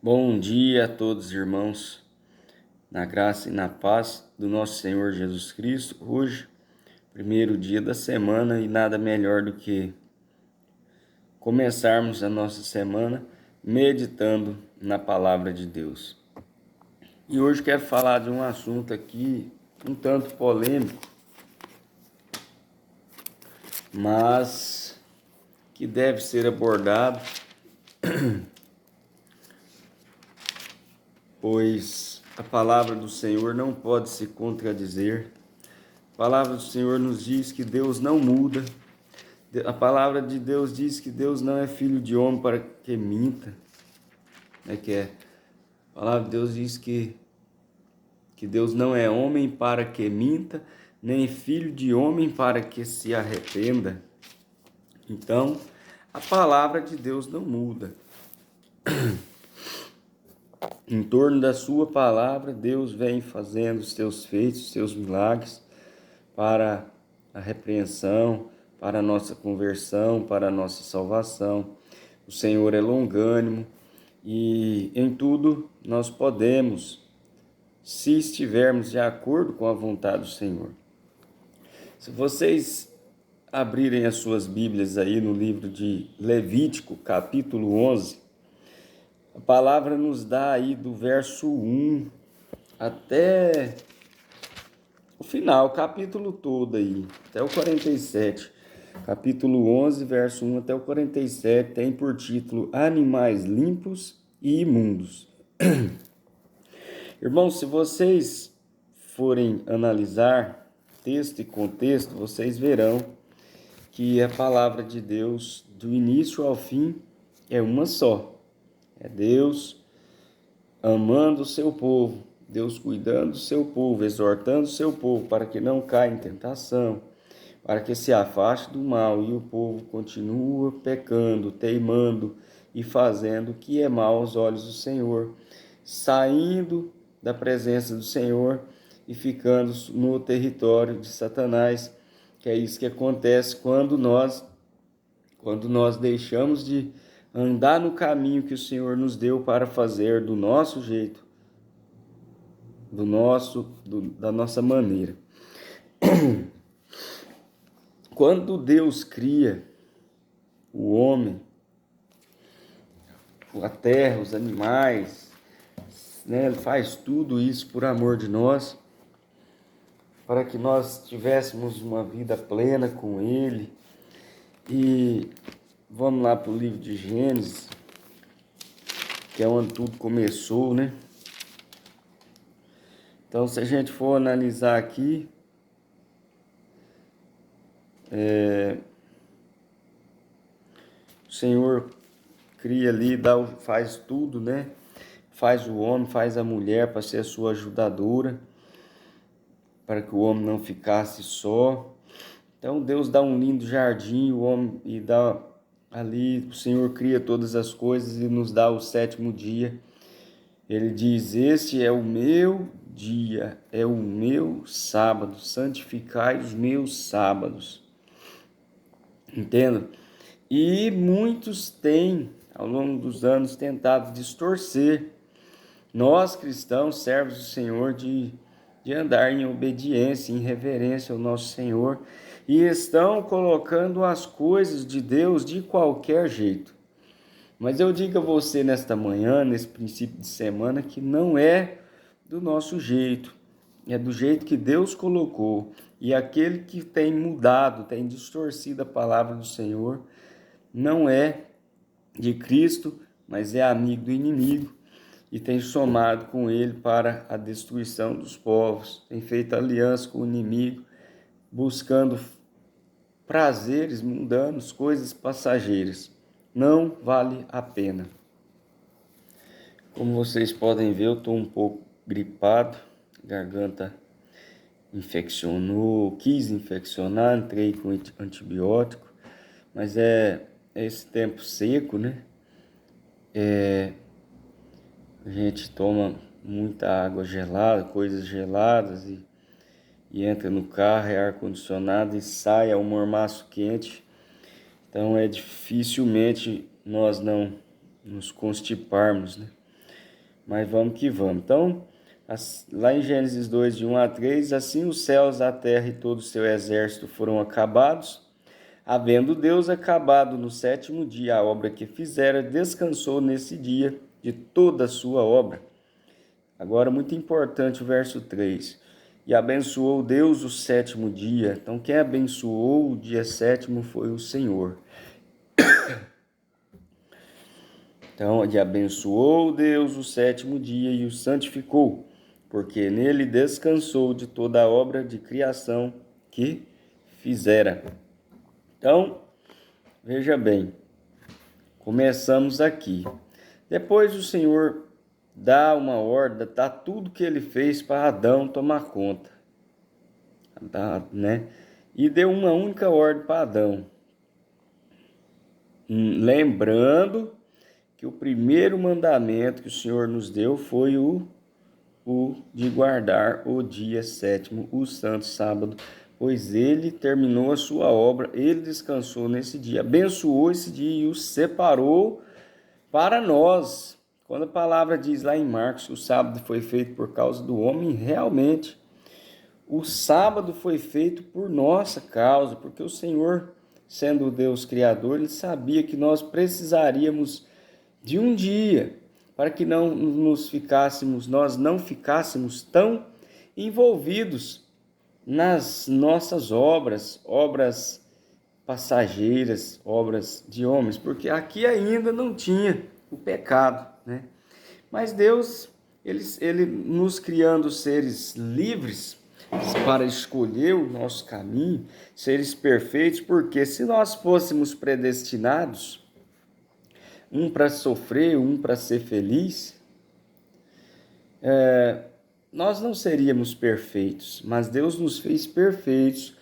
Bom dia a todos, irmãos, na graça e na paz do nosso Senhor Jesus Cristo. Hoje, primeiro dia da semana, e nada melhor do que começarmos a nossa semana meditando na palavra de Deus. E hoje quero falar de um assunto aqui um tanto polêmico, mas que deve ser abordado, pois a palavra do Senhor não pode se contradizer. A palavra do Senhor nos diz que Deus não muda. A palavra de Deus diz que Deus não é filho de homem para que minta. A palavra de Deus diz que Deus não é homem para que minta, nem filho de homem para que se arrependa. Então, a palavra de Deus não muda. Em torno da sua palavra, Deus vem fazendo os seus feitos, os seus milagres para a repreensão, para a nossa conversão, para a nossa salvação. O Senhor é longânimo e em tudo nós podemos, se estivermos de acordo com a vontade do Senhor. Se vocês abrirem as suas Bíblias aí no livro de Levítico, capítulo 11, a palavra nos dá aí do verso 1 até o final, o capítulo todo aí, até o 47. Capítulo 11, verso 1 até o 47, tem por título Animais Limpos e Imundos. Irmãos, se vocês forem analisar texto e contexto, vocês verão que a palavra de Deus, do início ao fim, é uma só. É Deus amando o seu povo, Deus cuidando do seu povo, exortando o seu povo para que não caia em tentação, para que se afaste do mal, e o povo continua pecando, teimando e fazendo o que é mal aos olhos do Senhor, saindo da presença do Senhor e ficando no território de Satanás, que é isso que acontece quando nós deixamos de andar no caminho que o Senhor nos deu para fazer do nosso jeito, da nossa maneira. Quando Deus cria o homem, a terra, os animais, né, Ele faz tudo isso por amor de nós, para que nós tivéssemos uma vida plena com Ele. E vamos lá para o livro de Gênesis, que é onde tudo começou, né? Então, se a gente for analisar aqui, o Senhor cria ali, faz tudo, né? Faz o homem, faz a mulher para ser a sua ajudadora, para que o homem não ficasse só. Então Deus dá um lindo jardim, o homem, e dá ali, o Senhor cria todas as coisas e nos dá o sétimo dia. Ele diz: este é o meu dia, é o meu sábado, santificai os meus sábados. Entenda? E muitos têm, ao longo dos anos, tentado distorcer nós, cristãos, servos do Senhor, de andar em obediência, em reverência ao nosso Senhor, e estão colocando as coisas de Deus de qualquer jeito. Mas eu digo a você nesta manhã, nesse princípio de semana, que não é do nosso jeito, é do jeito que Deus colocou. E aquele que tem mudado, tem distorcido a palavra do Senhor, não é de Cristo, mas é amigo do inimigo e tem somado com ele para a destruição dos povos, tem feito aliança com o inimigo, buscando prazeres mundanos, coisas passageiras. Não vale a pena. Como vocês podem ver, eu estou um pouco gripado, garganta infeccionou, quis infeccionar, entrei com antibiótico, mas é esse tempo seco, né? A gente toma muita água gelada, coisas geladas e entra no carro, é ar-condicionado e sai, é um mormaço quente. Então dificilmente nós não nos constiparmos, né? mas vamos que vamos. Então, lá em Gênesis 2, de 1 a 3, assim os céus, a terra e todo o seu exército foram acabados. Havendo Deus acabado no sétimo dia a obra que fizera, descansou nesse dia de toda a sua obra. Agora, muito importante o verso 3. E abençoou Deus o sétimo dia. Então, quem abençoou o dia sétimo foi o Senhor. Então, e abençoou Deus o sétimo dia e o santificou, porque nele descansou de toda a obra de criação que fizera. Então, veja bem, começamos aqui. Depois o Senhor dá uma ordem, dá tudo que ele fez para Adão tomar conta, né? E deu uma única ordem para Adão. Lembrando que o primeiro mandamento que o Senhor nos deu foi o de guardar o dia sétimo, o santo sábado, pois ele terminou a sua obra, ele descansou nesse dia, abençoou esse dia e o separou para nós. Quando a palavra diz lá em Marcos que o sábado foi feito por causa do homem, realmente o sábado foi feito por nossa causa, porque o Senhor, sendo o Deus Criador, ele sabia que nós precisaríamos de um dia para que nós não ficássemos tão envolvidos nas nossas obras passageiras, obras de homens, porque aqui ainda não tinha o pecado, né? Mas Deus, ele nos criando seres livres para escolher o nosso caminho, seres perfeitos, porque se nós fôssemos predestinados, um para sofrer, um para ser feliz, nós não seríamos perfeitos, mas Deus nos fez perfeitos,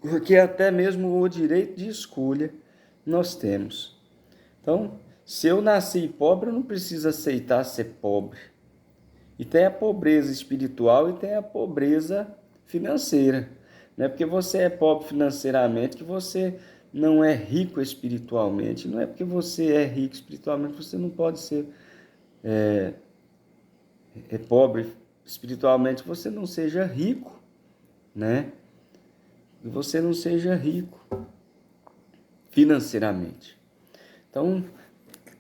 porque até mesmo o direito de escolha nós temos. Então, se eu nasci pobre, eu não preciso aceitar ser pobre. E tem a pobreza espiritual e tem a pobreza financeira. Não é porque você é pobre financeiramente que você não é rico espiritualmente. Não é porque você é rico espiritualmente que você não pode ser pobre espiritualmente, que você não seja rico, né? Que você não seja rico financeiramente. Então,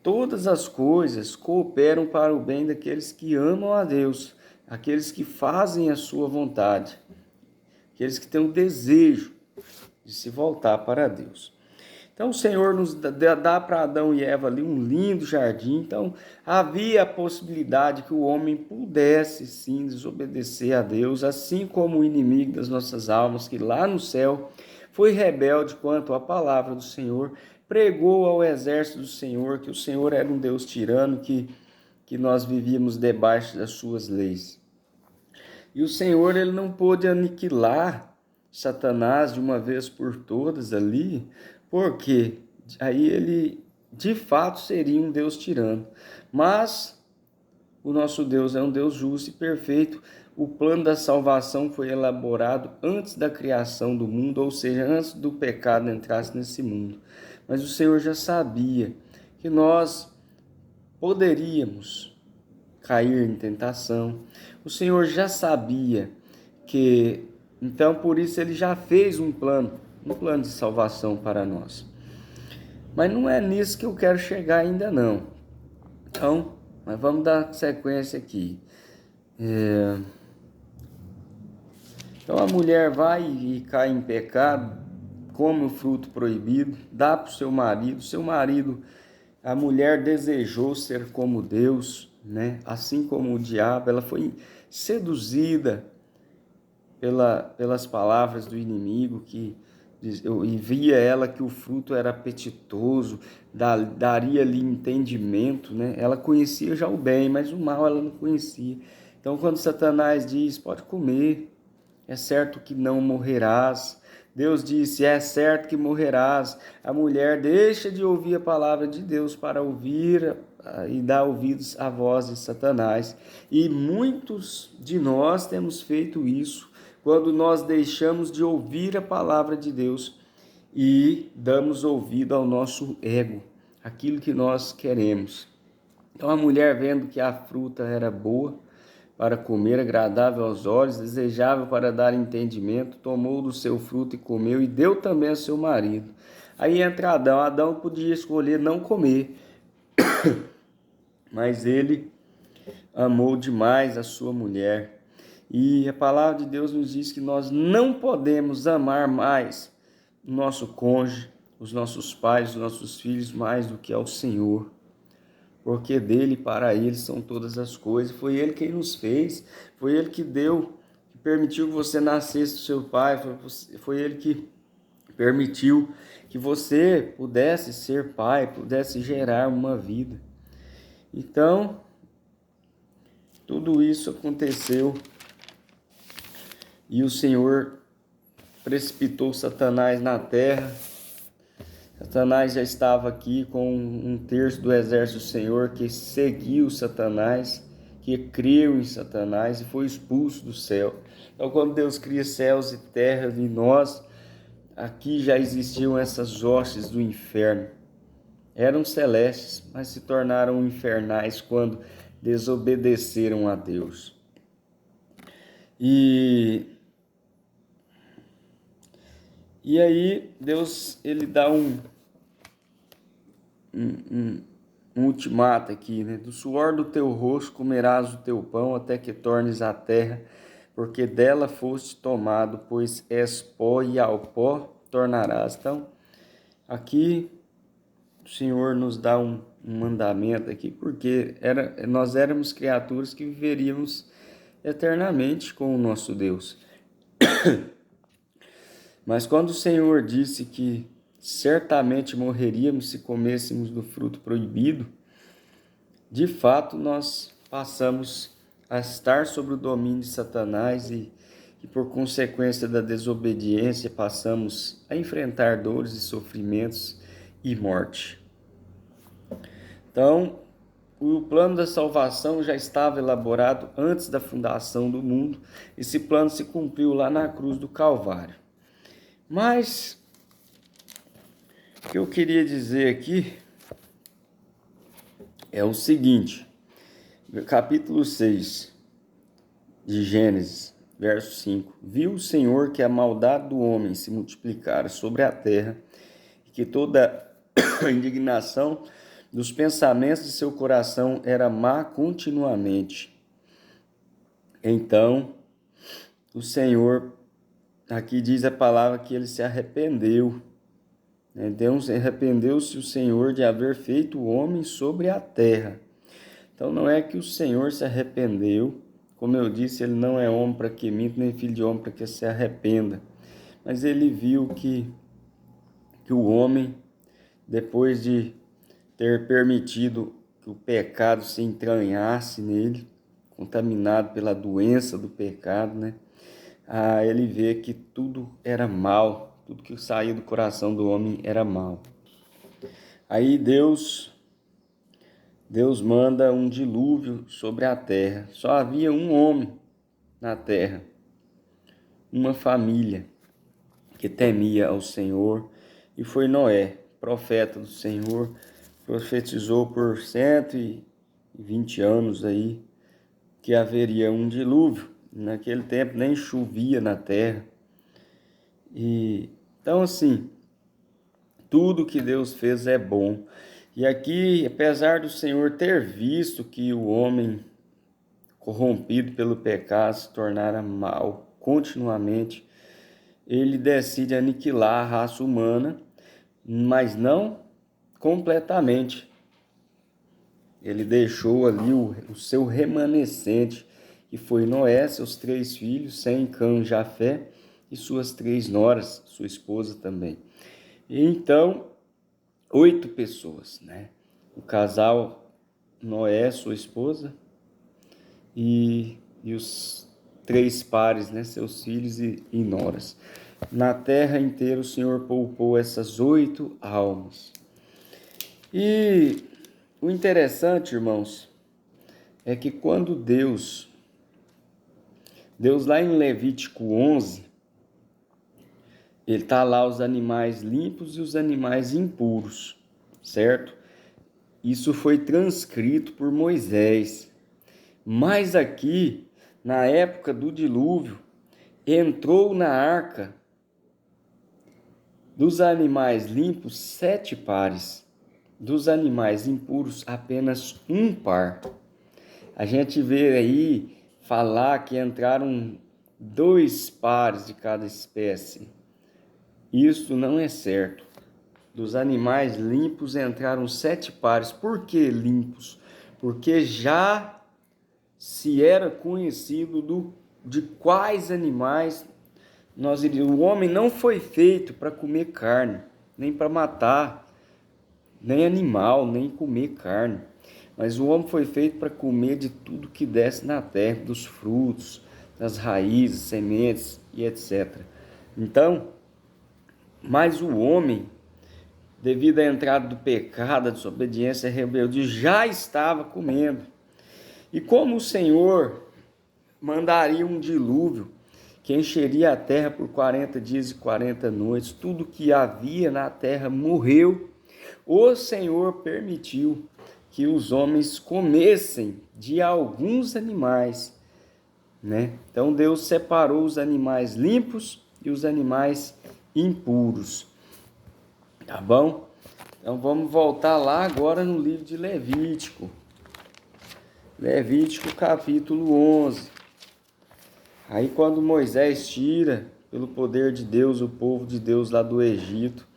todas as coisas cooperam para o bem daqueles que amam a Deus, aqueles que fazem a sua vontade, aqueles que têm o desejo de se voltar para Deus. Então o Senhor nos dá para Adão e Eva ali um lindo jardim. Então havia a possibilidade que o homem pudesse sim desobedecer a Deus, assim como o inimigo das nossas almas, que lá no céu foi rebelde quanto à palavra do Senhor, pregou ao exército do Senhor que o Senhor era um Deus tirano, que nós vivíamos debaixo das suas leis. E o Senhor, ele não pôde aniquilar Satanás de uma vez por todas ali, porque aí ele de fato seria um Deus tirano. Mas o nosso Deus é um Deus justo e perfeito. O plano da salvação foi elaborado antes da criação do mundo, ou seja, antes do pecado entrasse nesse mundo. Mas o Senhor já sabia que nós poderíamos cair em tentação. O Senhor já sabia que, então por isso ele já fez um plano de salvação para nós. Mas não é nisso que eu quero chegar ainda não. Então, mas vamos dar sequência aqui. Então a mulher vai e cai em pecado, come o fruto proibido, dá para o seu marido, a mulher desejou ser como Deus, né? Assim como o diabo, ela foi seduzida pelas palavras do inimigo, e via ela que o fruto era apetitoso, daria-lhe entendimento, né? Ela conhecia já o bem, mas o mal ela não conhecia. Então quando Satanás diz, pode comer, é certo que não morrerás. Deus disse, é certo que morrerás. A mulher deixa de ouvir a palavra de Deus para ouvir e dar ouvidos à voz de Satanás. E muitos de nós temos feito isso quando nós deixamos de ouvir a palavra de Deus e damos ouvido ao nosso ego, aquilo que nós queremos. Então a mulher, vendo que a fruta era boa para comer, agradável aos olhos, desejável para dar entendimento, tomou do seu fruto e comeu, e deu também ao seu marido. Aí entra Adão. Adão podia escolher não comer, mas ele amou demais a sua mulher. E a palavra de Deus nos diz que nós não podemos amar mais o nosso cônjuge, os nossos pais, os nossos filhos, mais do que ao Senhor. Porque dele e para ele são todas as coisas. Foi ele quem nos fez, foi ele que deu, que permitiu que você nascesse do seu pai, foi ele que permitiu que você pudesse ser pai, pudesse gerar uma vida. Então, tudo isso aconteceu e o Senhor precipitou Satanás na terra. Satanás já estava aqui com um terço do exército do Senhor que seguiu Satanás, que creu em Satanás e foi expulso do céu. Então, quando Deus cria céus e terra e nós, aqui já existiam essas hostes do inferno. Eram celestes, mas se tornaram infernais quando desobedeceram a Deus. E aí Deus, ele dá um ultimato aqui, né? Do suor do teu rosto comerás o teu pão até que tornes a terra, porque dela foste tomado, pois és pó e ao pó tornarás. Então, aqui o Senhor nos dá um mandamento aqui, porque nós éramos criaturas que viveríamos eternamente com o nosso Deus. Mas quando o Senhor disse que certamente morreríamos se comêssemos do fruto proibido, de fato nós passamos a estar sob o domínio de Satanás e por consequência da desobediência passamos a enfrentar dores e sofrimentos e morte. Então, o plano da salvação já estava elaborado antes da fundação do mundo. Esse plano se cumpriu lá na cruz do Calvário. Mas o que eu queria dizer aqui é o seguinte, capítulo 6 de Gênesis, verso 5. Viu o Senhor que a maldade do homem se multiplicara sobre a terra e que toda a indignação dos pensamentos de seu coração era má continuamente. Então, o Senhor, aqui diz a palavra que ele se arrependeu. Deus arrependeu-se o Senhor de haver feito o homem sobre a terra. Então não é que o Senhor se arrependeu, como eu disse, ele não é homem para que minta, nem filho de homem para que se arrependa. Mas ele viu que o homem, depois de ter permitido que o pecado se entranhasse nele, contaminado pela doença do pecado, ele vê que tudo era mal, tudo que saía do coração do homem era mal. Aí Deus manda um dilúvio sobre a terra. Só havia um homem na terra, uma família que temia ao Senhor, e foi Noé, profeta do Senhor, profetizou por 120 anos aí que haveria um dilúvio. Naquele tempo nem chovia na terra. Então assim, tudo que Deus fez é bom. E aqui, apesar do Senhor ter visto que o homem corrompido pelo pecado se tornara mal continuamente, ele decide aniquilar a raça humana, mas não completamente. Ele deixou ali o seu remanescente, que foi Noé, seus 3 filhos, Sem, Cã, Jafé, e suas 3 noras, sua esposa também. E então, 8 pessoas, O casal Noé, sua esposa, e os 3 pares, seus filhos e noras. Na terra inteira o Senhor poupou essas 8 almas. E o interessante, irmãos, é que quando Deus lá em Levítico 11, ele está lá os animais limpos e os animais impuros, certo? Isso foi transcrito por Moisés. Mas aqui, na época do dilúvio, entrou na arca dos animais limpos 7 pares, dos animais impuros apenas 1 par. A gente vê aí falar que entraram 2 pares de cada espécie. Isso não é certo. Dos animais limpos entraram 7 pares. Por que limpos? Porque já se era conhecido de quais animais o homem não foi feito para comer carne, nem para matar, nem animal, nem comer carne. Mas o homem foi feito para comer de tudo que desce na terra, dos frutos, das raízes, sementes e etc. Então, mas o homem, devido à entrada do pecado, à desobediência e rebeldia, já estava comendo. E como o Senhor mandaria um dilúvio que encheria a terra por 40 dias e 40 noites, tudo que havia na terra morreu, o Senhor permitiu que os homens comessem de alguns animais, né? Então Deus separou os animais limpos e os animais impuros, tá bom? Então vamos voltar lá agora no livro de Levítico. Levítico capítulo 11. Aí quando Moisés tira, pelo poder de Deus, o povo de Deus lá do Egito,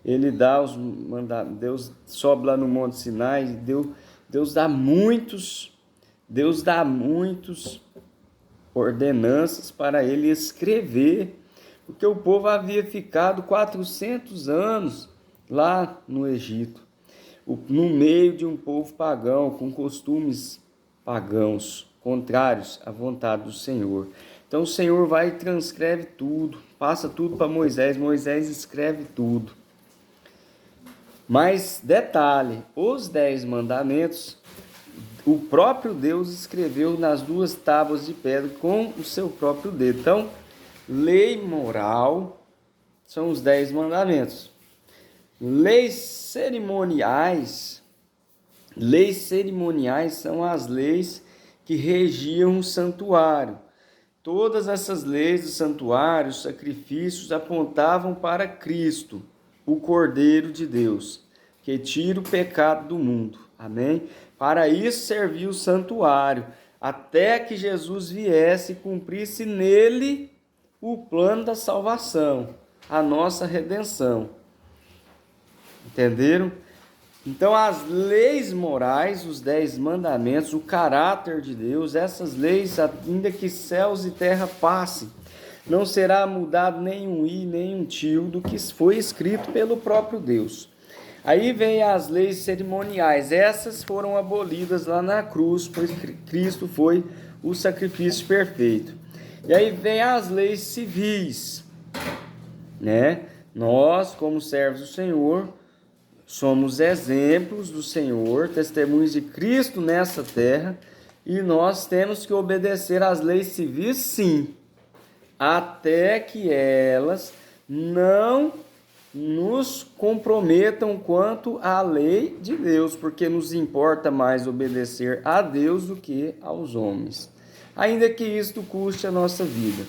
ele dá os mandados, Deus sobe lá no Monte Sinai, Deus dá muitos ordenanças para ele escrever, porque o povo havia ficado 400 anos lá no Egito, no meio de um povo pagão, com costumes pagãos, contrários à vontade do Senhor. Então o Senhor vai e transcreve tudo, passa tudo para Moisés, Moisés escreve tudo. Mas detalhe, os 10 mandamentos, o próprio Deus escreveu nas 2 tábuas de pedra com o seu próprio dedo. Então, lei moral são os 10 mandamentos. Leis cerimoniais são as leis que regiam o santuário. Todas essas leis do santuário, os sacrifícios, apontavam para Cristo, o Cordeiro de Deus, que tira o pecado do mundo. Amém? Para isso serviu o santuário, até que Jesus viesse e cumprisse nele o plano da salvação, a nossa redenção. Entenderam? Então, as leis morais, os 10 mandamentos, o caráter de Deus, essas leis, ainda que céus e terra passem, não será mudado nem um i, nem um tio do que foi escrito pelo próprio Deus. Aí vem as leis cerimoniais, essas foram abolidas lá na cruz, pois Cristo foi o sacrifício perfeito. E aí vem as leis civis, né? Nós, como servos do Senhor, somos exemplos do Senhor, testemunhos de Cristo nessa terra, e nós temos que obedecer às leis civis, sim, até que elas não nos comprometam quanto à lei de Deus, porque nos importa mais obedecer a Deus do que aos homens, ainda que isto custe a nossa vida.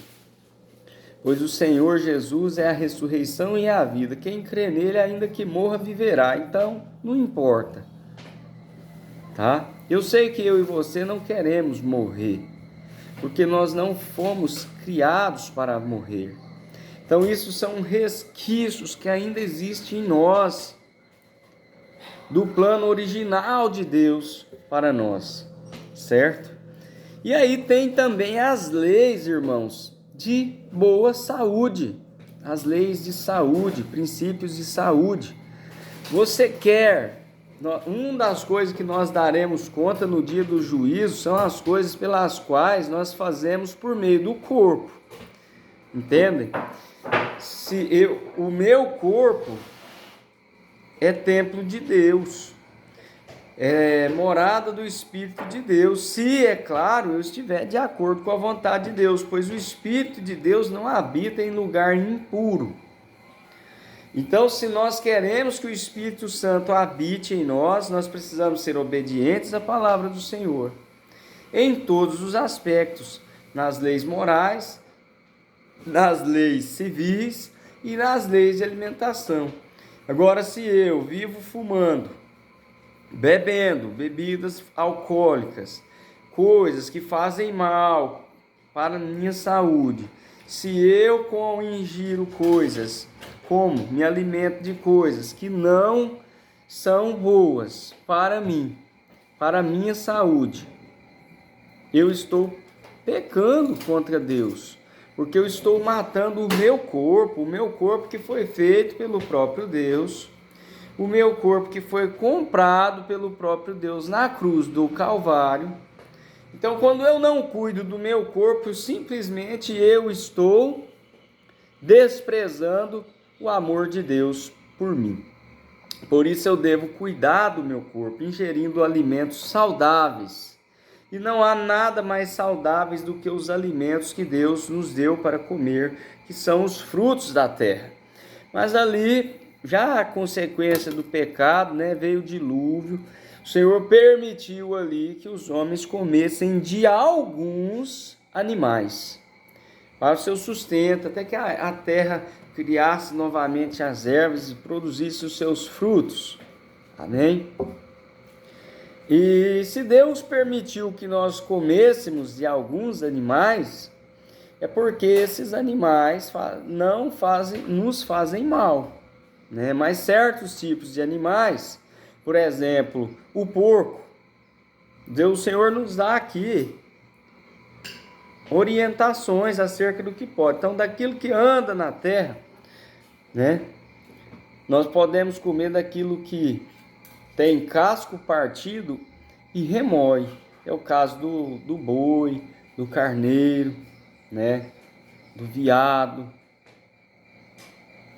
Pois o Senhor Jesus é a ressurreição e a vida. Quem crê nele, ainda que morra, viverá. Então, não importa. Tá? Eu sei que eu e você não queremos morrer, porque nós não fomos criados para morrer. Então, isso são resquícios que ainda existem em nós, do plano original de Deus para nós, certo? E aí tem também as leis, irmãos, de boa saúde, as leis de saúde, princípios de saúde. Você quer, uma das coisas que nós daremos conta no dia do juízo são as coisas pelas quais nós fazemos por meio do corpo, entendem? O meu corpo é templo de Deus, é morada do Espírito de Deus, se, é claro, eu estiver de acordo com a vontade de Deus, pois o Espírito de Deus não habita em lugar impuro. Então, se nós queremos que o Espírito Santo habite em nós, nós precisamos ser obedientes à palavra do Senhor, em todos os aspectos, nas leis morais, nas leis civis e nas leis de alimentação. Agora, se eu vivo fumando, bebendo bebidas alcoólicas, coisas que fazem mal para a minha saúde, se eu ingiro coisas, como me alimento de coisas que não são boas para mim, para a minha saúde, eu estou pecando contra Deus, porque eu estou matando o meu corpo que foi feito pelo próprio Deus, o meu corpo que foi comprado pelo próprio Deus na cruz do Calvário. Então, quando eu não cuido do meu corpo, simplesmente eu estou desprezando o amor de Deus por mim. Por isso eu devo cuidar do meu corpo, ingerindo alimentos saudáveis. E não há nada mais saudáveis do que os alimentos que Deus nos deu para comer, que são os frutos da terra. Mas ali, já a consequência do pecado, veio o dilúvio. O Senhor permitiu ali que os homens comessem de alguns animais para o seu sustento, até que a terra criasse novamente as ervas e produzisse os seus frutos. Amém? E se Deus permitiu que nós comêssemos de alguns animais, é porque esses animais não nos fazem mal, Mas certos tipos de animais, por exemplo, o porco, o Senhor nos dá aqui orientações acerca do que pode. Então, daquilo que anda na terra, nós podemos comer daquilo que tem casco partido e remói. É o caso do boi, do carneiro, do veado.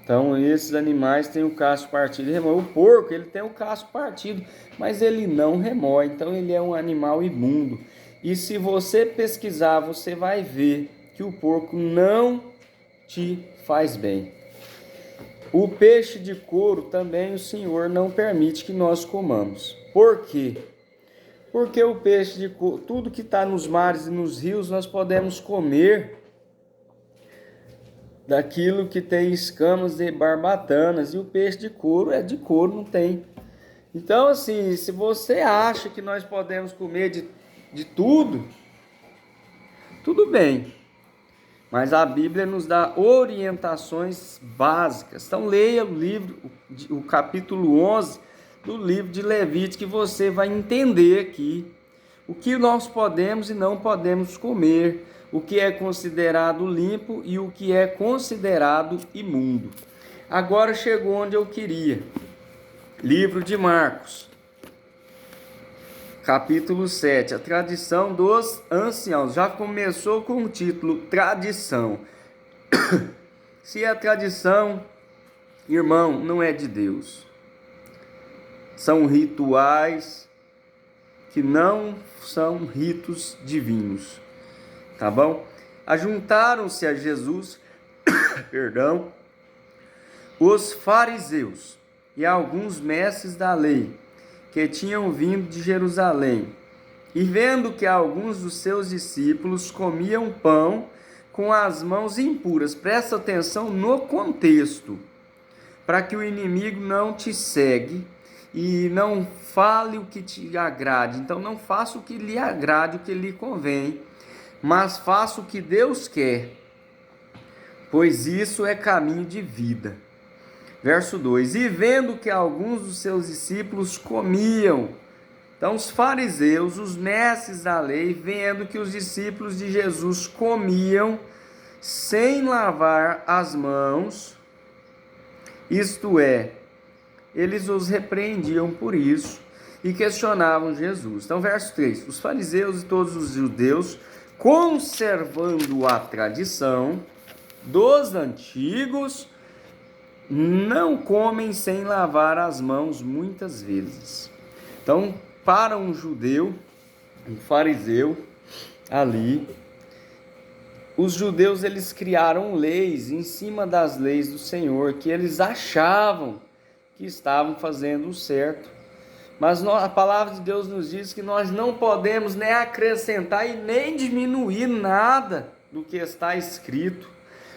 Então, esses animais têm o casco partido e remói. O porco, ele tem o casco partido, mas ele não remói. Então, ele é um animal imundo. E se você pesquisar, você vai ver que o porco não te faz bem. O peixe de couro também o Senhor não permite que nós comamos. Por quê? Porque o peixe de couro, tudo que está nos mares e nos rios, nós podemos comer daquilo que tem escamas e barbatanas. E o peixe de couro é de couro, não tem. Então, assim, se você acha que nós podemos comer de tudo, tudo bem. Mas a Bíblia nos dá orientações básicas. Então leia o capítulo 11 do livro de Levítico, que você vai entender aqui o que nós podemos e não podemos comer, o que é considerado limpo e o que é considerado imundo. Agora chegou onde eu queria. Livro de Marcos, capítulo 7, a tradição dos anciãos. Já começou com o título tradição. Se a tradição, irmão, não é de Deus, são rituais que não são ritos divinos, tá bom? Ajuntaram-se a Jesus, os fariseus e alguns mestres da lei, que tinham vindo de Jerusalém, e vendo que alguns dos seus discípulos comiam pão com as mãos impuras. Presta atenção no contexto, para que o inimigo não te segue e não fale o que te agrade. Então não faça o que lhe agrade, o que lhe convém, mas faça o que Deus quer, pois isso é caminho de vida. Verso 2, e vendo que alguns dos seus discípulos comiam. Então os fariseus, os mestres da lei, vendo que os discípulos de Jesus comiam sem lavar as mãos, isto é, eles os repreendiam por isso e questionavam Jesus. Então verso 3, os fariseus e todos os judeus, conservando a tradição dos antigos, não comem sem lavar as mãos muitas vezes. Então, para um judeu, um fariseu, ali, os judeus eles criaram leis em cima das leis do Senhor, que eles achavam que estavam fazendo o certo. Mas a palavra de Deus nos diz que nós não podemos nem acrescentar e nem diminuir nada do que está escrito.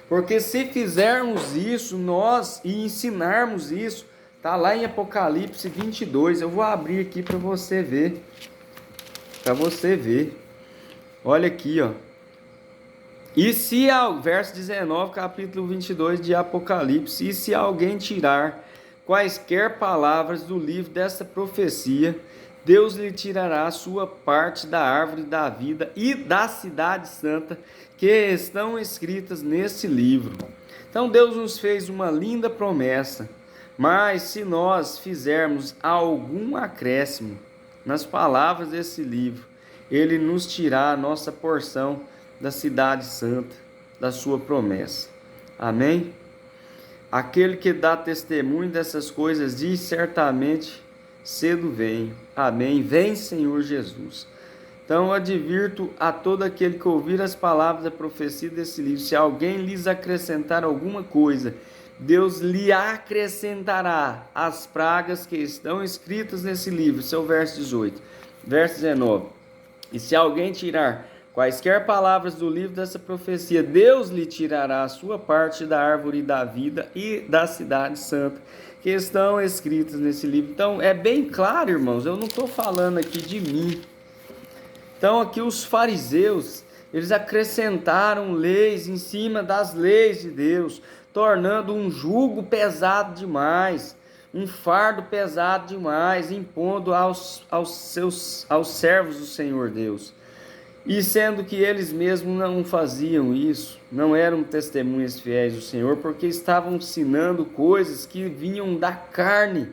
Porque se fizermos isso, nós, e ensinarmos isso, está lá em Apocalipse 22, eu vou abrir aqui para você ver. Olha aqui, ó. E se, verso 19, capítulo 22 de Apocalipse, e se alguém tirar quaisquer palavras do livro dessa profecia, Deus lhe tirará a sua parte da árvore da vida e da cidade santa que estão escritas nesse livro. Então Deus nos fez uma linda promessa, mas se nós fizermos algum acréscimo nas palavras desse livro, Ele nos tirará a nossa porção da cidade santa, da sua promessa. Amém? Aquele que dá testemunho dessas coisas diz certamente, cedo venho. Amém? Vem, Senhor Jesus. Então eu advirto a todo aquele que ouvir as palavras da profecia desse livro, se alguém lhes acrescentar alguma coisa, Deus lhe acrescentará as pragas que estão escritas nesse livro. Esse é o verso 18. Verso 19. E se alguém tirar quaisquer palavras do livro dessa profecia, Deus lhe tirará a sua parte da árvore da vida e da cidade santa, que estão escritas nesse livro. Então, é bem claro, irmãos, eu não estou falando aqui de mim. Então, aqui os fariseus, eles acrescentaram leis em cima das leis de Deus, tornando um jugo pesado demais, um fardo pesado demais, impondo aos servos do Senhor Deus. E sendo que eles mesmos não faziam isso, não eram testemunhas fiéis do Senhor, porque estavam ensinando coisas que vinham da carne,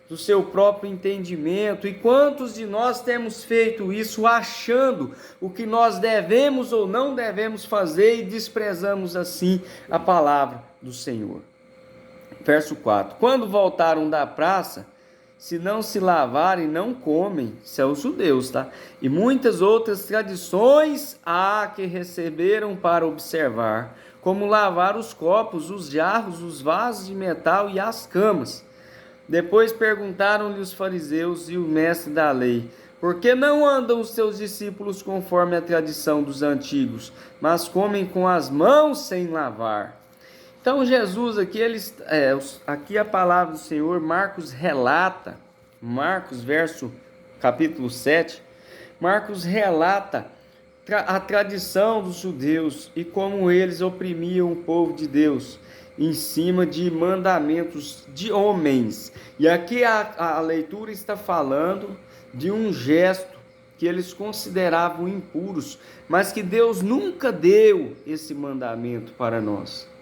do seu próprio entendimento. E quantos de nós temos feito isso achando o que nós devemos ou não devemos fazer e desprezamos assim a palavra do Senhor? Verso 4. Quando voltaram da praça, se não se lavarem, não comem. Isso é os judeus, tá? E muitas outras tradições há que receberam para observar, como lavar os copos, os jarros, os vasos de metal e as camas. Depois perguntaram-lhe os fariseus e o mestre da lei, por que não andam os seus discípulos conforme a tradição dos antigos, mas comem com as mãos sem lavar? Então Jesus aqui, aqui a palavra do Senhor, Marcos relata, capítulo 7, Marcos relata a tradição dos judeus e como eles oprimiam o povo de Deus em cima de mandamentos de homens. E aqui a leitura está falando de um gesto que eles consideravam impuros, mas que Deus nunca deu esse mandamento para nós.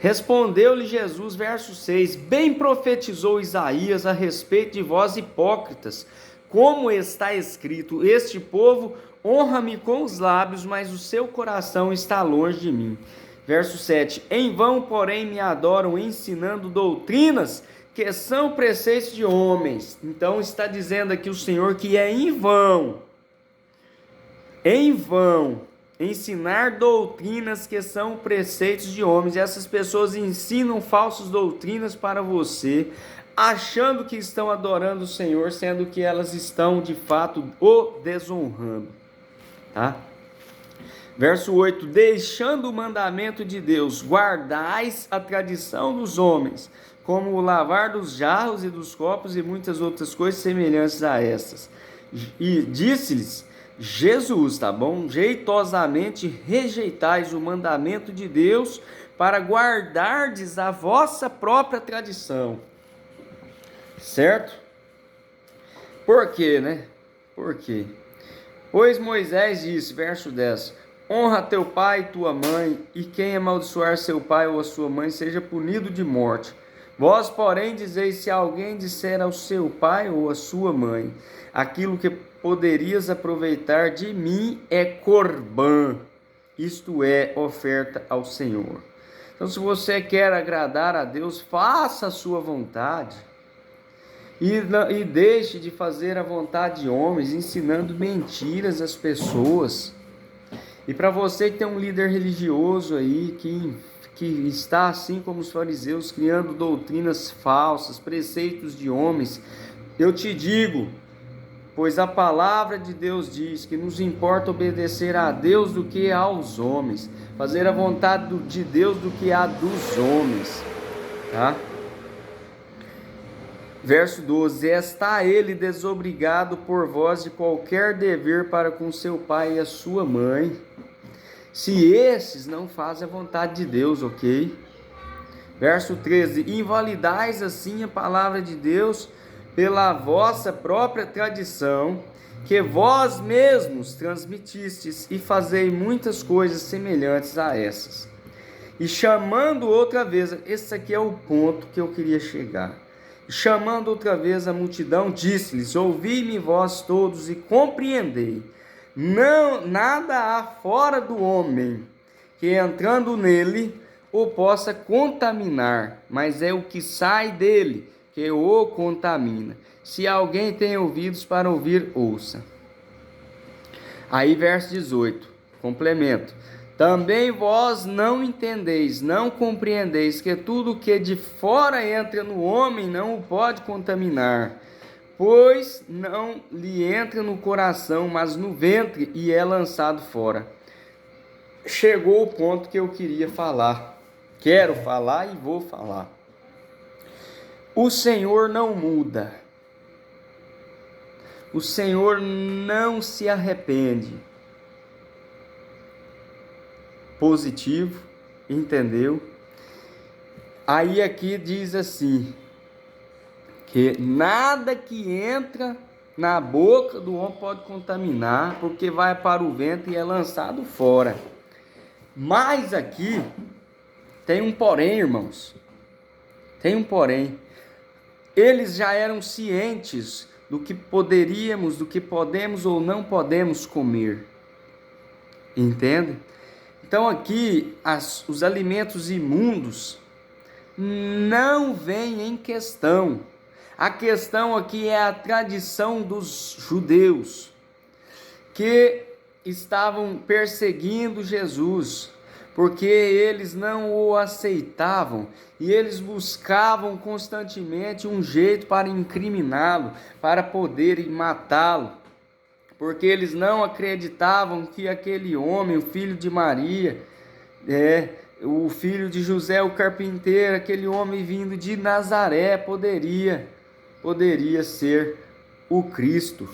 Respondeu-lhe Jesus, verso 6, bem profetizou Isaías a respeito de vós hipócritas, como está escrito, este povo honra-me com os lábios, mas o seu coração está longe de mim. Verso 7, em vão, porém, me adoram, ensinando doutrinas que são preceitos de homens. Então está dizendo aqui o Senhor que é em vão, ensinar doutrinas que são preceitos de homens. E essas pessoas ensinam falsas doutrinas para você, achando que estão adorando o Senhor, sendo que elas estão de fato o desonrando, tá? Verso 8, deixando o mandamento de Deus, guardais a tradição dos homens, como o lavar dos jarros e dos copos e muitas outras coisas semelhantes a essas. E disse-lhes Jesus, tá bom? Jeitosamente rejeitais o mandamento de Deus para guardardes a vossa própria tradição. Certo? Por quê, né? Por quê? Pois Moisés disse, verso 10, honra teu pai e tua mãe, e quem amaldiçoar seu pai ou a sua mãe seja punido de morte. Vós, porém, dizeis, se alguém disser ao seu pai ou à sua mãe, aquilo que poderias aproveitar de mim é corbã, isto é, oferta ao Senhor. Então, se você quer agradar a Deus, faça a sua vontade e deixe de fazer a vontade de homens, ensinando mentiras às pessoas. E para você que tem um líder religioso aí, que está assim como os fariseus, criando doutrinas falsas, preceitos de homens, eu te digo, pois a palavra de Deus diz que nos importa obedecer a Deus do que aos homens, fazer a vontade de Deus do que a dos homens, tá? Verso 12: está ele desobrigado por vós de qualquer dever para com seu pai e a sua mãe, se esses não fazem a vontade de Deus, ok? Verso 13: invalidais assim a palavra de Deus pela vossa própria tradição, que vós mesmos transmitistes, e fazei muitas coisas semelhantes a essas. E chamando outra vez, esse aqui é o ponto que eu queria chegar. Chamando outra vez a multidão, disse-lhes: ouvi-me vós todos e compreendei. Não, nada há fora do homem que entrando nele o possa contaminar, mas é o que sai dele que o contamina. Se alguém tem ouvidos para ouvir, ouça. Aí verso 18, complemento: também vós não entendeis, não compreendeis que tudo que de fora entra no homem não o pode contaminar, pois não lhe entra no coração, mas no ventre, e é lançado fora. Chegou o ponto que eu queria falar, quero falar e vou falar. O Senhor não muda, o Senhor não se arrepende. Positivo, entendeu? Aí aqui diz assim, que nada que entra na boca do homem pode contaminar, porque vai para o ventre e é lançado fora. Mas aqui tem um porém, irmãos. Tem um porém. Eles já eram cientes do que poderíamos, do que podemos ou não podemos comer. Entende? Então aqui os alimentos imundos não vêm em questão. A questão aqui é a tradição dos judeus que estavam perseguindo Jesus, porque eles não o aceitavam e eles buscavam constantemente um jeito para incriminá-lo, para poderem matá-lo. Porque eles não acreditavam que aquele homem, o filho de Maria, o filho de José o carpinteiro, aquele homem vindo de Nazaré, poderia ser o Cristo,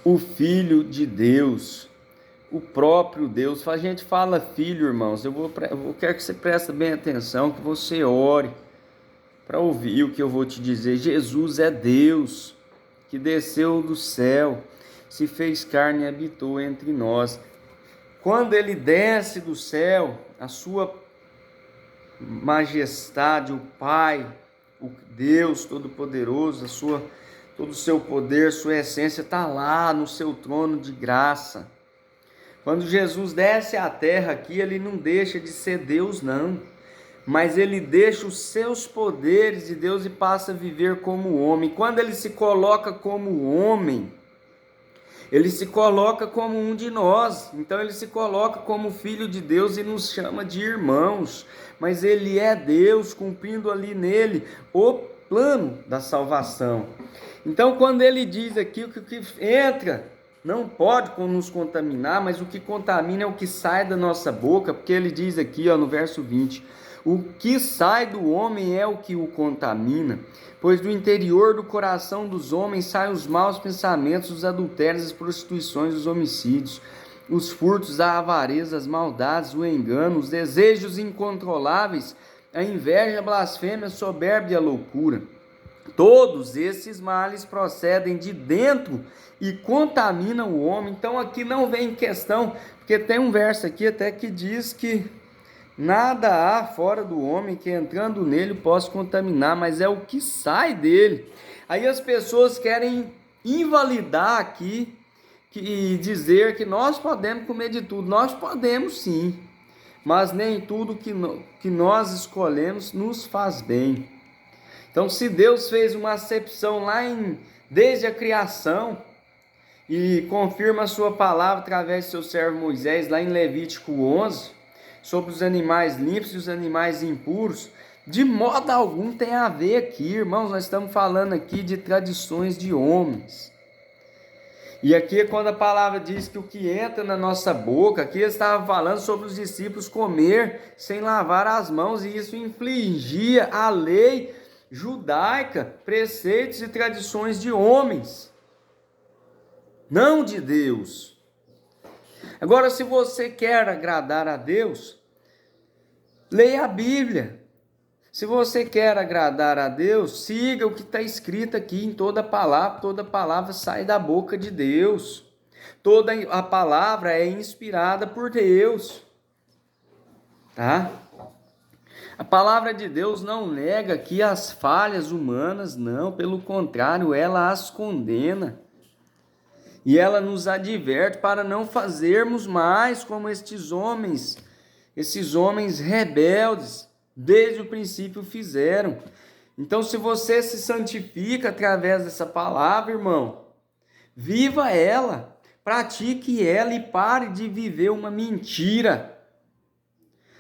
o Filho de Deus, o próprio Deus. A gente fala filho, irmãos, eu quero que você preste bem atenção, que você ore para ouvir o que eu vou te dizer. Jesus é Deus, que desceu do céu, se fez carne e habitou entre nós. Quando ele desce do céu, a sua majestade, o Pai, o Deus Todo-Poderoso, todo o seu poder, sua essência está lá no seu trono de graça. Quando Jesus desce à terra aqui, ele não deixa de ser Deus, não. Mas ele deixa os seus poderes de Deus e passa a viver como homem. Quando ele se coloca como homem, ele se coloca como um de nós. Então ele se coloca como filho de Deus e nos chama de irmãos. Mas ele é Deus, cumprindo ali nele o plano da salvação. Então quando ele diz aqui que o que entra não pode nos contaminar, mas o que contamina é o que sai da nossa boca, porque ele diz aqui no verso 20... o que sai do homem é o que o contamina, pois do interior do coração dos homens saem os maus pensamentos, os adultérios, as prostituições, os homicídios, os furtos, a avareza, as maldades, o engano, os desejos incontroláveis, a inveja, a blasfêmia, a soberba e a loucura. Todos esses males procedem de dentro e contaminam o homem. Então aqui não vem em questão, porque tem um verso aqui até que diz que nada há fora do homem que entrando nele possa contaminar, mas é o que sai dele. Aí as pessoas querem invalidar aqui e dizer que nós podemos comer de tudo. Nós podemos sim, mas nem tudo que nós escolhemos nos faz bem. Então se Deus fez uma acepção desde a criação, e confirma a sua palavra através do seu servo Moisés, lá em Levítico 11, sobre os animais limpos e os animais impuros. De modo algum tem a ver aqui, irmãos, nós estamos falando aqui de tradições de homens. E aqui quando a palavra diz que o que entra na nossa boca, aqui estava falando sobre os discípulos comer sem lavar as mãos, e isso infligia a lei judaica, preceitos e tradições de homens, não de Deus. Agora, se você quer agradar a Deus, leia a Bíblia. Se você quer agradar a Deus, siga o que está escrito aqui em toda palavra sai da boca de Deus. Toda a palavra é inspirada por Deus, tá? A palavra de Deus não nega aqui as falhas humanas, não, pelo contrário, ela as condena. E ela nos adverte para não fazermos mais como esses homens rebeldes, desde o princípio fizeram. Então, se você se santifica através dessa palavra, irmão, viva ela, pratique ela e pare de viver uma mentira.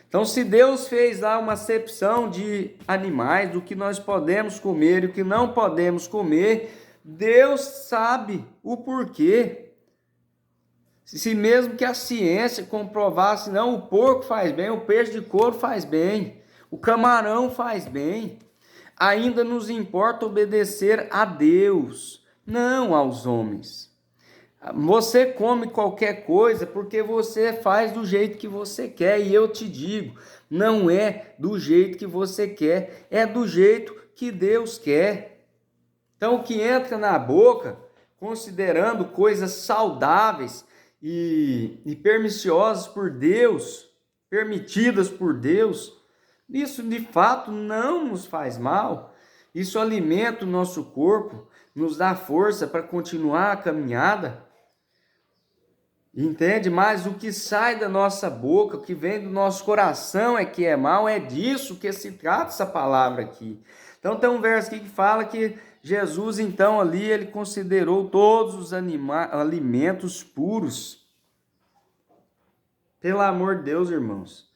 Então, se Deus fez lá uma acepção de animais, do que nós podemos comer e o que não podemos comer, Deus sabe o porquê. Se mesmo que a ciência comprovasse, não, o porco faz bem, o peixe de couro faz bem, o camarão faz bem, ainda nos importa obedecer a Deus, não aos homens. Você come qualquer coisa porque você faz do jeito que você quer, e eu te digo, não é do jeito que você quer, é do jeito que Deus quer. Então, o que entra na boca, considerando coisas saudáveis e permissiosas por Deus, permitidas por Deus, isso de fato não nos faz mal. Isso alimenta o nosso corpo, nos dá força para continuar a caminhada. Entende? Mas o que sai da nossa boca, o que vem do nosso coração é que é mal, é disso que se trata essa palavra aqui. Então tem um verso aqui que fala que Jesus, então, ali, ele considerou todos os alimentos puros. Pelo amor de Deus, irmãos.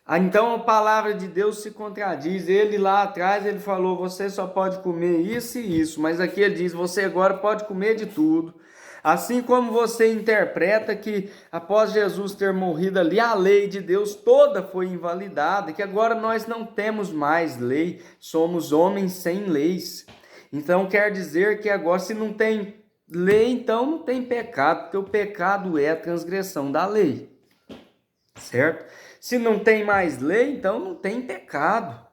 Então a palavra de Deus se contradiz. Ele lá atrás, ele falou, você só pode comer isso e isso. Mas aqui ele diz, você agora pode comer de tudo. Assim como você interpreta que após Jesus ter morrido ali, a lei de Deus toda foi invalidada, que agora nós não temos mais lei, somos homens sem leis. Então quer dizer que agora, se não tem lei, então não tem pecado, porque o pecado é a transgressão da lei, certo? Se não tem mais lei, então não tem pecado.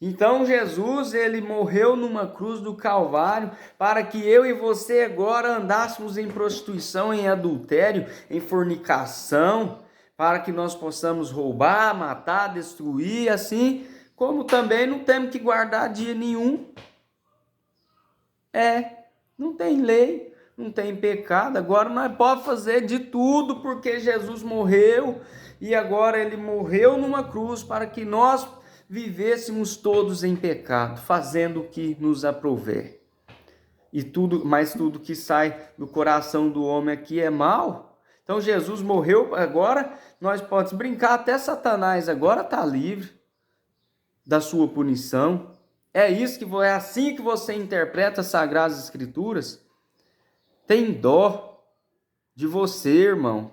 Então Jesus, ele morreu numa cruz do Calvário para que eu e você agora andássemos em prostituição, em adultério, em fornicação, para que nós possamos roubar, matar, destruir, assim como também não temos que guardar dia nenhum. Não tem lei, não tem pecado, agora nós podemos fazer de tudo porque Jesus morreu e agora ele morreu numa cruz para que nós vivêssemos todos em pecado, fazendo o que nos aprouver. E tudo, mas tudo que sai do coração do homem aqui é mal. Então Jesus morreu, agora nós podemos brincar, até Satanás agora está livre da sua punição. É assim que você interpreta as Sagradas Escrituras? Tem dó de você, irmão,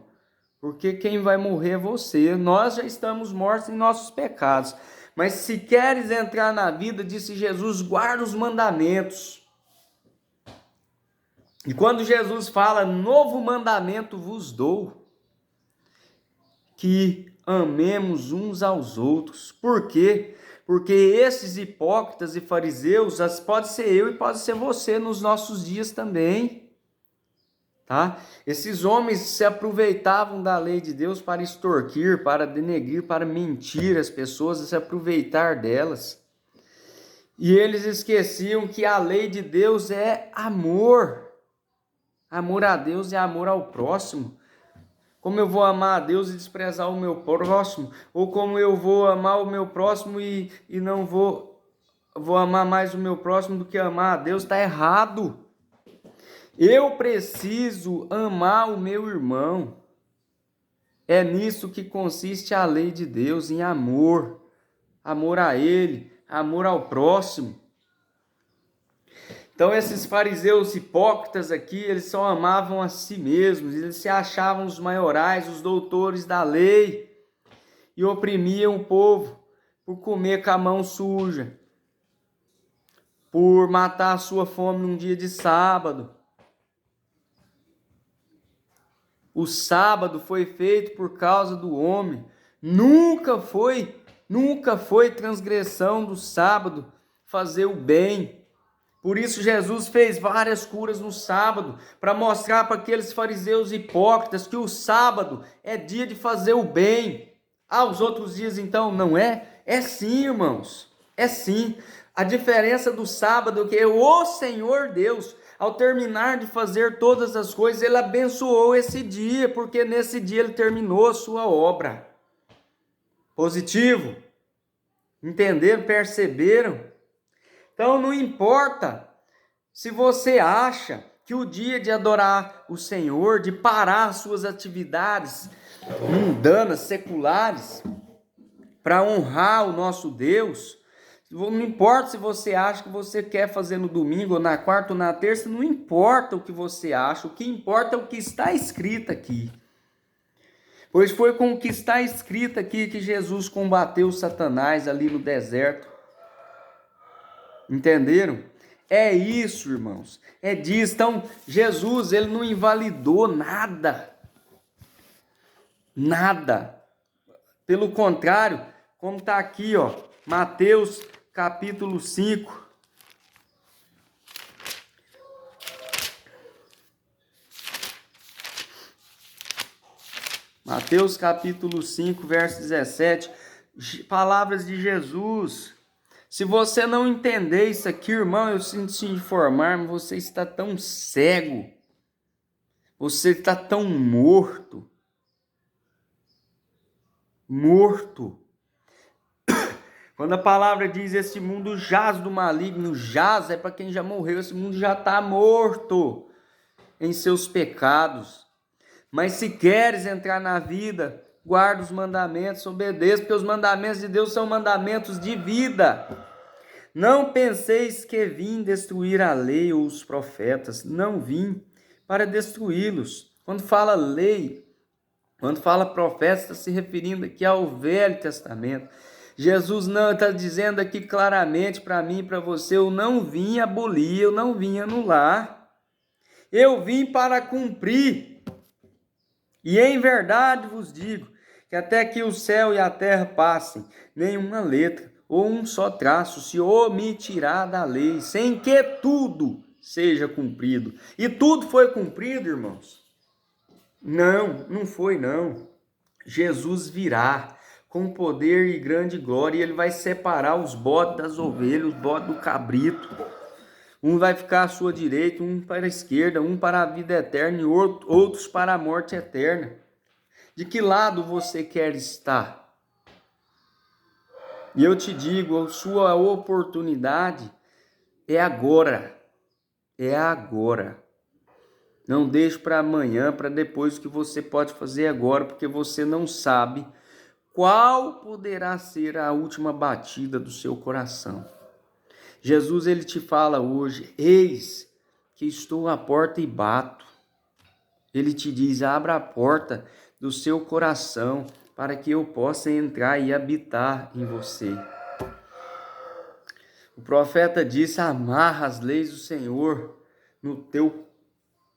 porque quem vai morrer é você. Nós já estamos mortos em nossos pecados. Mas se queres entrar na vida, disse Jesus, guarda os mandamentos. E quando Jesus fala, novo mandamento vos dou, que amemos uns aos outros. Por quê? Porque esses hipócritas e fariseus, pode ser eu e pode ser você nos nossos dias também. Tá? Esses homens se aproveitavam da lei de Deus para extorquir, para denegrir, para mentir as pessoas, se aproveitar delas. E eles esqueciam que a lei de Deus é amor. Amor a Deus é amor ao próximo. Como eu vou amar a Deus e desprezar o meu próximo? Ou como eu vou amar o meu próximo e não vou amar mais o meu próximo do que amar a Deus? Está errado. Eu preciso amar o meu irmão. É nisso que consiste a lei de Deus, em amor. Amor a ele, amor ao próximo. Então esses fariseus hipócritas aqui, eles só amavam a si mesmos, eles se achavam os maiorais, os doutores da lei, e oprimiam o povo por comer com a mão suja, por matar a sua fome num dia de sábado. O sábado foi feito por causa do homem. Nunca foi transgressão do sábado fazer o bem. Por isso Jesus fez várias curas no sábado, para mostrar para aqueles fariseus hipócritas que o sábado é dia de fazer o bem. Ah, os outros dias então não é? É sim, irmãos. É sim. A diferença do sábado é que o Senhor Deus, ao terminar de fazer todas as coisas, ele abençoou esse dia, porque nesse dia ele terminou a sua obra. Positivo? Entenderam? Perceberam? Então não importa se você acha que o dia de adorar o Senhor, de parar suas atividades mundanas, seculares, para honrar o nosso Deus, não importa se você acha que você quer fazer no domingo, ou na quarta, ou na terça, não importa o que você acha, o que importa é o que está escrito aqui. Pois foi com o que está escrito aqui que Jesus combateu Satanás ali no deserto. Entenderam? É isso, irmãos. É disso. Então, Jesus, ele não invalidou nada. Nada. Pelo contrário, como está aqui, ó, Mateus capítulo 5. Mateus capítulo 5, verso 17. Palavras de Jesus. Se você não entender isso aqui, irmão, eu sinto te informar, mas você está tão cego. Você está tão morto. Morto. Quando a palavra diz esse mundo jaz do maligno, jaz é para quem já morreu, esse mundo já está morto em seus pecados. Mas se queres entrar na vida, guarda os mandamentos, obedeça, porque os mandamentos de Deus são mandamentos de vida. Não penseis que vim destruir a lei ou os profetas, não vim para destruí-los. Quando fala lei, quando fala profeta, está se referindo aqui ao Velho Testamento. Jesus não está dizendo aqui claramente para mim e para você, eu não vim abolir, eu não vim anular. Eu vim para cumprir. E em verdade vos digo, que até que o céu e a terra passem, nenhuma letra ou um só traço se omitirá da lei, sem que tudo seja cumprido. E tudo foi cumprido, irmãos? Não, não foi não. Jesus virá com poder e grande glória, e ele vai separar os bodes das ovelhas, os bodes do cabrito. Um vai ficar à sua direita, um para a esquerda, um para a vida eterna e outros para a morte eterna. De que lado você quer estar? E eu te digo, a sua oportunidade é agora. É agora. Não deixe para amanhã, para depois, o que você pode fazer agora, porque você não sabe qual poderá ser a última batida do seu coração. Jesus, ele te fala hoje, eis que estou à porta e bato. Ele te diz, abra a porta do seu coração para que eu possa entrar e habitar em você. O profeta disse, amarra as leis do Senhor no teu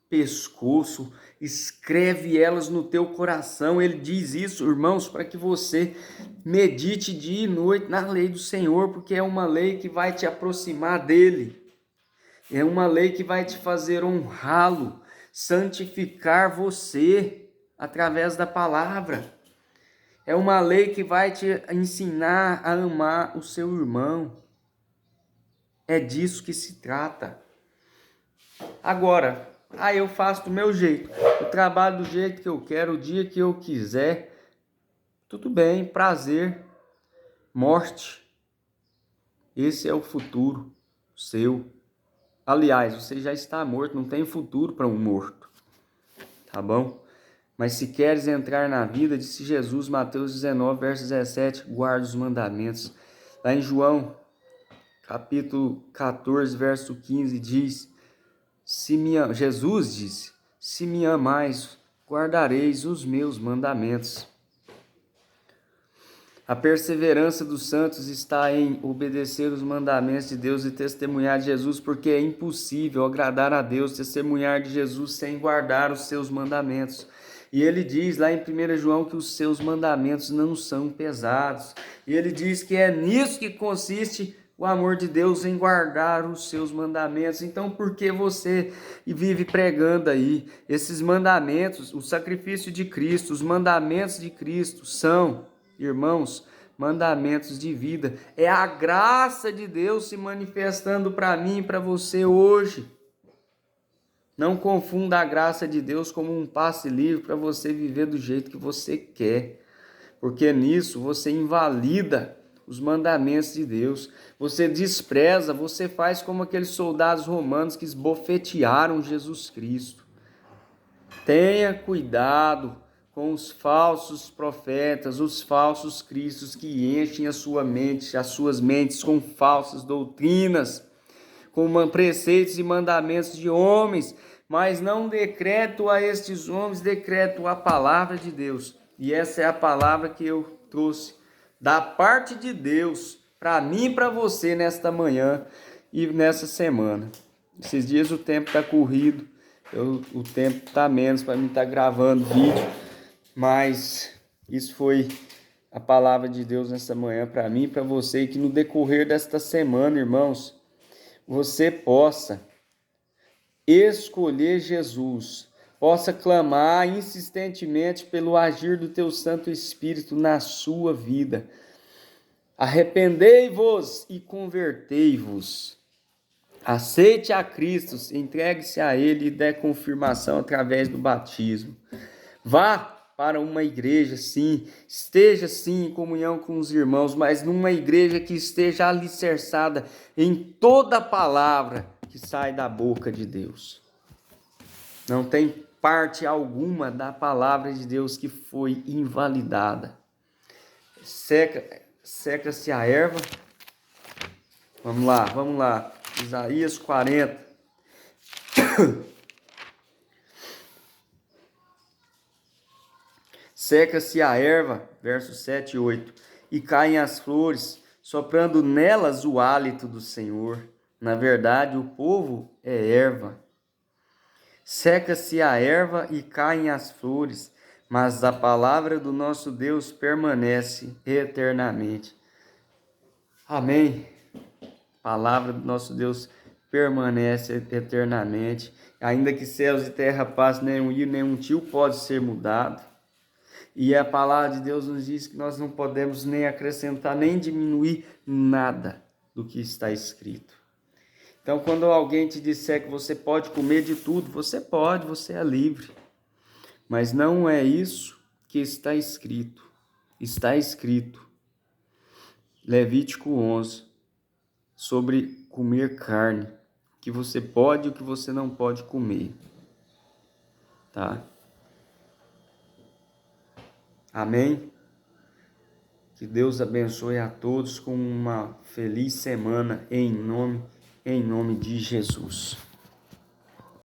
pescoço, escreve elas no teu coração. Ele diz isso, irmãos, para que você medite dia e noite na lei do Senhor, porque é uma lei que vai te aproximar dele. É uma lei que vai te fazer honrá-lo, santificar você através da palavra. É uma lei que vai te ensinar a amar o seu irmão. É disso que se trata. Agora, eu faço do meu jeito, eu trabalho do jeito que eu quero, o dia que eu quiser. Tudo bem, prazer, morte. Esse é o futuro seu. Aliás, você já está morto, não tem futuro para um morto. Tá bom? Mas se queres entrar na vida, disse Jesus, Mateus 19, verso 17, guarda os mandamentos. Lá em João, capítulo 14, verso 15, diz, Jesus disse, se me amais, guardareis os meus mandamentos. A perseverança dos santos está em obedecer os mandamentos de Deus e testemunhar de Jesus, porque é impossível agradar a Deus, testemunhar de Jesus sem guardar os seus mandamentos. E ele diz lá em 1 João que os seus mandamentos não são pesados. E ele diz que é nisso que consiste o amor de Deus, em guardar os seus mandamentos. Então, por que você vive pregando aí esses mandamentos, o sacrifício de Cristo, os mandamentos de Cristo são, irmãos, mandamentos de vida. É a graça de Deus se manifestando para mim e para você hoje. Não confunda a graça de Deus como um passe livre para você viver do jeito que você quer. Porque nisso você invalida os mandamentos de Deus. Você despreza, você faz como aqueles soldados romanos que esbofetearam Jesus Cristo. Tenha cuidado com os falsos profetas, os falsos cristos que enchem a sua mente, as suas mentes com falsas doutrinas, com preceitos e mandamentos de homens, mas não decreto a estes homens, decreto a palavra de Deus. E essa é a palavra que eu trouxe da parte de Deus para mim e para você nesta manhã e nessa semana. Esses dias o tempo está corrido, o tempo está menos para mim estar gravando vídeo, mas isso foi a palavra de Deus nessa manhã para mim e para você, e que no decorrer desta semana, irmãos, você possa escolher Jesus, possa clamar insistentemente pelo agir do teu Santo Espírito na sua vida. Arrependei-vos e convertei-vos. Aceite a Cristo, entregue-se a Ele e dê confirmação através do batismo. Vá para uma igreja, sim, esteja sim em comunhão com os irmãos, mas numa igreja que esteja alicerçada em toda a palavra que sai da boca de Deus. Não tem parte alguma da palavra de Deus que foi invalidada. Seca-se a erva. Vamos lá. Isaías 40. Seca-se a erva, versos 7 e 8, e caem as flores, soprando nelas o hálito do Senhor. Na verdade, o povo é erva. Seca-se a erva e caem as flores, mas a palavra do nosso Deus permanece eternamente. Amém. A palavra do nosso Deus permanece eternamente. Ainda que céus e terra passem, nenhum rio, nenhum tio pode ser mudado. E a palavra de Deus nos diz que nós não podemos nem acrescentar, nem diminuir nada do que está escrito. Então, quando alguém te disser que você pode comer de tudo, você pode, você é livre. Mas não é isso que está escrito. Está escrito, Levítico 11, sobre comer carne, o que você pode e o que você não pode comer. Tá? Amém? Que Deus abençoe a todos com uma feliz semana em nome de Jesus.